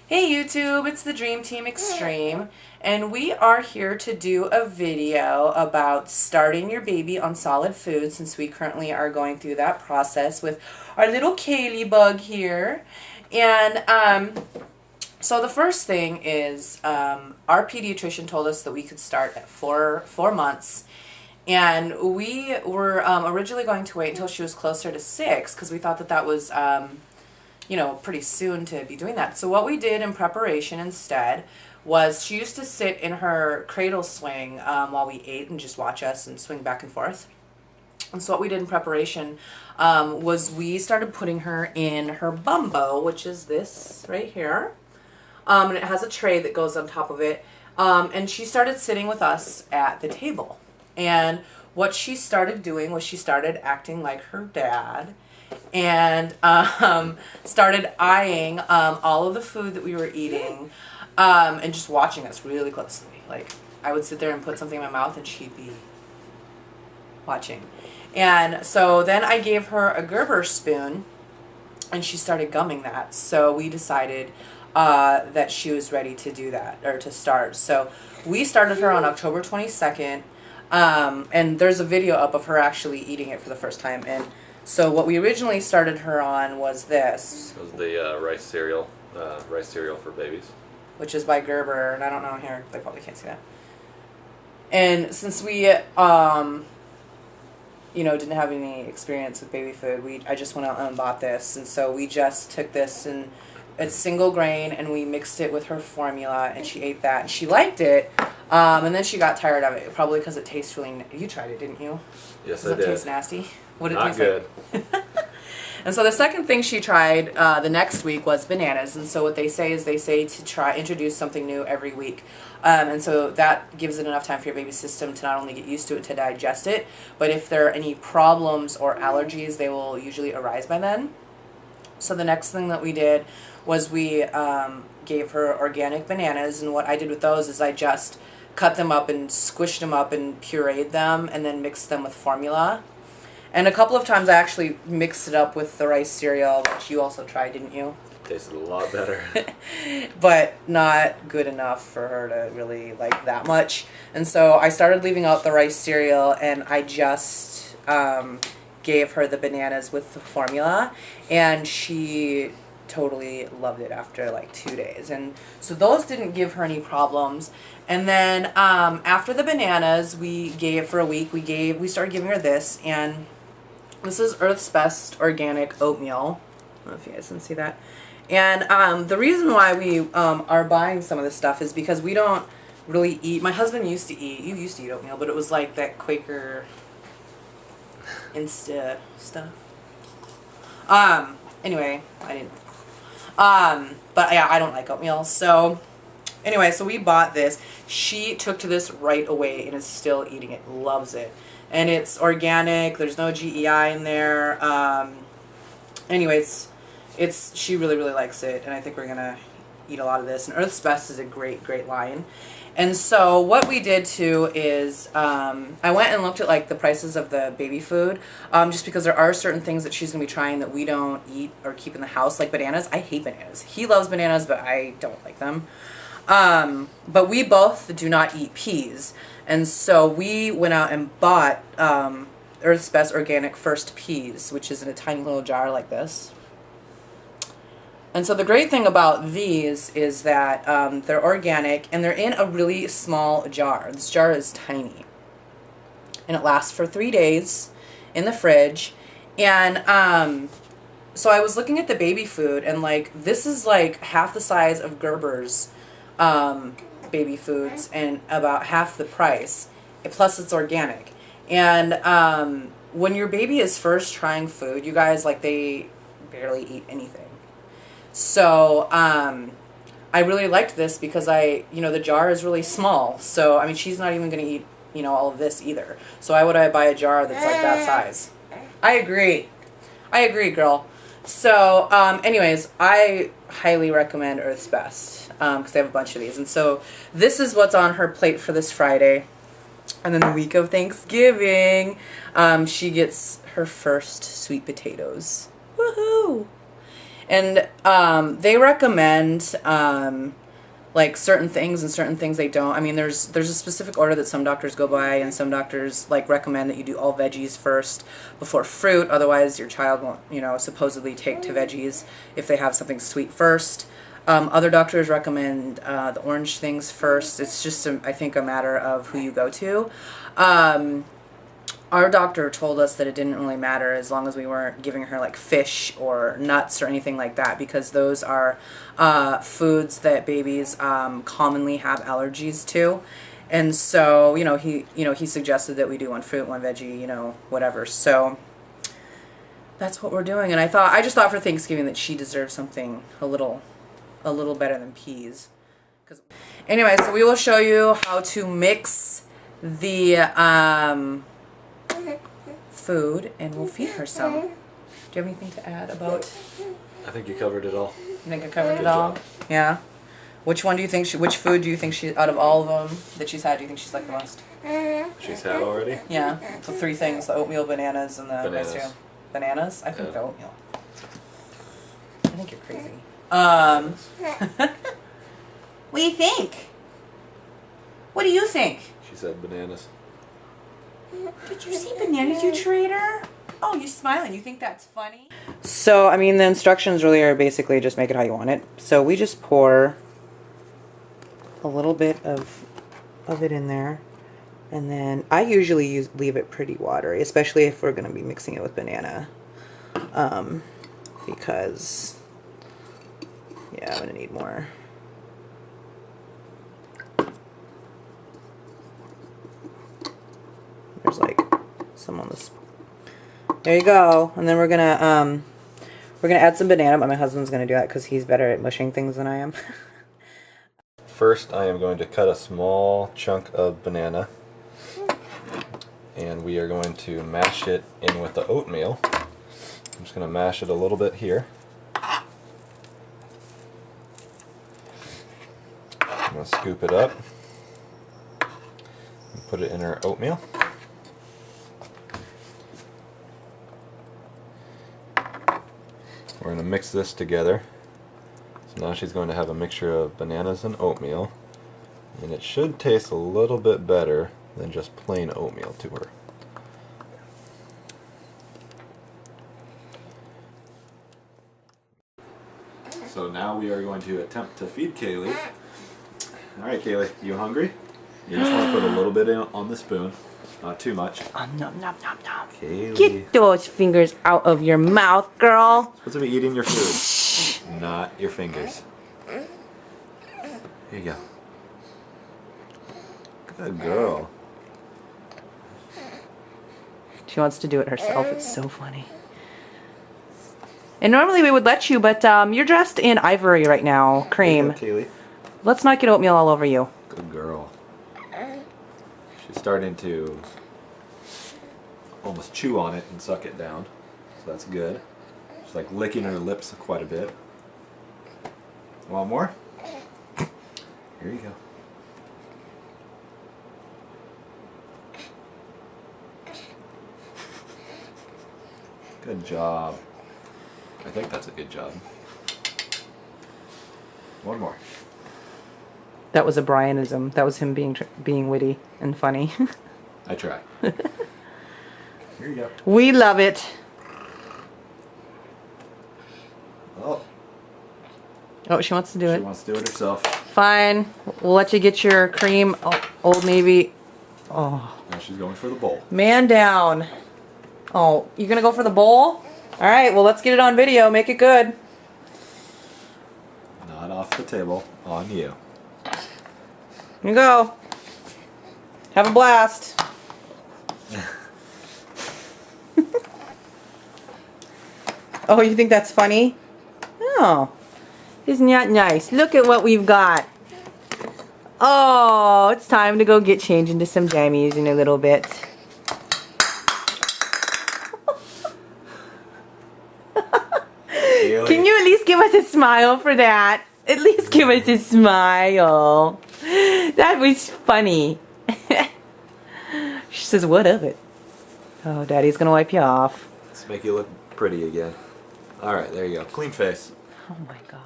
Hey YouTube, it's the Dream Team Extreme, and we are here to do a video about starting your baby on solid food since we currently are going through that process with our little Kaleigh bug here. And so the first thing is our pediatrician told us that we could start at four months. And we were originally going to wait until she was closer to 6 because we thought that that was pretty soon to be doing that. So what we did in preparation instead was she used to sit in her cradle swing while we ate and just watch us and swing back and forth. And so what we did in preparation was we started putting her in her bumbo, which is this right here. And it has a tray that goes on top of it. And she started sitting with us at the table. And what she started doing was she started acting like her dad and started eyeing all of the food that we were eating and just watching us really closely. Like, I would sit there and put something in my mouth and she'd be watching. And so then I gave her a Gerber spoon and she started gumming that. So we decided that she was ready to do that, or to start. So we started her on October 22nd. And there's a video up of her actually eating it for the first time. And so what we originally started her on was this. It was the rice cereal for babies. Which is by Gerber, and I don't know here, they probably can't see that. And since we, didn't have any experience with baby food, I just went out and bought this. And so we just took this, and it's single grain, and we mixed it with her formula, and she ate that, and she liked it. And then she got tired of it, probably because it tastes really. You tried it, didn't you? Yes, I did. Does it taste nasty? What did it taste good. Like? And so the second thing she tried the next week was bananas. And so what they say is to introduce something new every week. And so that gives it enough time for your baby's system to not only get used to it, to digest it, but if there are any problems or allergies, they will usually arise by then. So the next thing that we did was we gave her organic bananas. And what I did with those is I just cut them up and squished them up and pureed them and then mixed them with formula. And a couple of times I actually mixed it up with the rice cereal, which you also tried, didn't you? Tasted a lot better. But not good enough for her to really like that much. And so I started leaving out the rice cereal, and I just gave her the bananas with the formula. And she totally loved it after like 2 days. And so those didn't give her any problems. And then after the bananas, we gave for a week, we started giving her this, and this is Earth's Best Organic Oatmeal. I don't know if you guys can see that. And the reason why we are buying some of this stuff is because we don't really eat. My husband used to eat. You used to eat oatmeal, but it was like that Quaker Insta stuff. Anyway, I didn't. But yeah, I don't like oatmeal. So anyway, so we bought this. She took to this right away and is still eating it. Loves it. And it's organic. There's no GEI in there. Anyways, she really, really likes it. And I think we're going to eat a lot of this. And Earth's Best is a great, great line. And so what we did too is I went and looked at like the prices of the baby food, just because there are certain things that she's going to be trying that we don't eat or keep in the house, like bananas. I hate bananas. He loves bananas, but I don't like them. But we both do not eat peas. And so we went out and bought Earth's Best Organic First Peas, which is in a tiny little jar like this. And so the great thing about these is that they're organic, and they're in a really small jar. This jar is tiny. And it lasts for 3 days in the fridge. And so I was looking at the baby food, and like this is like half the size of Gerber's baby foods and about half the price. Plus it's organic. And when your baby is first trying food, you guys, like, they barely eat anything. So I really liked this because the jar is really small. So, I mean, she's not even going to eat, all of this either. So why would I buy a jar that's like that size? I agree. I agree, girl. So, anyways, I highly recommend Earth's Best because they have a bunch of these. And so this is what's on her plate for this Friday. And then the week of Thanksgiving, she gets her first sweet potatoes. Woohoo! And they recommend like certain things and certain things they don't. I mean, there's a specific order that some doctors go by, and some doctors like recommend that you do all veggies first before fruit. Otherwise, your child won't, you know, supposedly take to veggies if they have something sweet first. Other doctors recommend the orange things first. It's just, I think, a matter of who you go to. Our doctor told us that it didn't really matter as long as we weren't giving her like fish or nuts or anything like that, because those are foods that babies commonly have allergies to. And so, he suggested that we do one fruit, one veggie, whatever. So that's what we're doing. And I just thought for Thanksgiving that she deserves something a little better than peas. Anyway, so we will show you how to mix the food, and we'll feed her some. Do you have anything to add about? I think you covered it all. You think I covered it Good all? job. Yeah. Which one do you think? Which food do you think she, out of all of them that she's had, do you think she's like the most? She's had already? Yeah. The 3 things: the oatmeal, bananas, and the Bananas. rice cereal. Bananas? I think Yeah. the oatmeal. I think you're crazy. What do you think? What do you think? She said bananas. Did you say bananas, you traitor? Oh, you're smiling. You think that's funny? So, I mean, the instructions really are basically just make it how you want it. So we just pour a little bit of it in there. And then I usually leave it pretty watery, especially if we're going to be mixing it with banana. Because, yeah, I'm going to need more. There's like some on this. There you go. And then we're gonna add some banana, but my husband's gonna do that because he's better at mushing things than I am. First, I am going to cut a small chunk of banana, and we are going to mash it in with the oatmeal. I'm just going to mash it a little bit here. I'm going to scoop it up and put it in our oatmeal. We're going to mix this together. So now she's going to have a mixture of bananas and oatmeal, and it should taste a little bit better than just plain oatmeal to her. So now we are going to attempt to feed Kaleigh. Alright, Kaleigh, you hungry? You just want to put a little bit in on the spoon, not too much. Nom, nom, nom, nom. Kaleigh. Get those fingers out of your mouth, girl. Supposed to be eating your food, not your fingers. Here you go. Good girl. She wants to do it herself. It's so funny. And normally we would let you, but you're dressed in ivory right now, cream. Here you go, Kaleigh. Let's not get oatmeal all over you. Good girl. She's starting to almost chew on it and suck it down, so that's good. She's like licking her lips quite a bit. Want more? Here you go. Good job. I think that's a good job. One more. That was a Brianism. That was him being witty and funny. I try. Here you go. We love it. Oh, Oh, she wants to do she it. wants to do it herself. Fine. We'll let you get your cream. Oh, Old Navy. Oh, Now she's going for the bowl. man down. Oh, you gonna go for the bowl? All right. Well, let's get it on video. Make it good. Not off the table, on you. Here you go. Have a blast. Oh, you think that's funny? Oh, isn't that nice? Look at what we've got. Oh, it's time to go get changed into some jammies in a little bit. Can you at least give us a smile for that? At least give us a smile. That was funny. She says, what of it? Oh, Daddy's gonna wipe you off. Let's make you look pretty again. Alright, there you go. Clean face. Oh my gosh.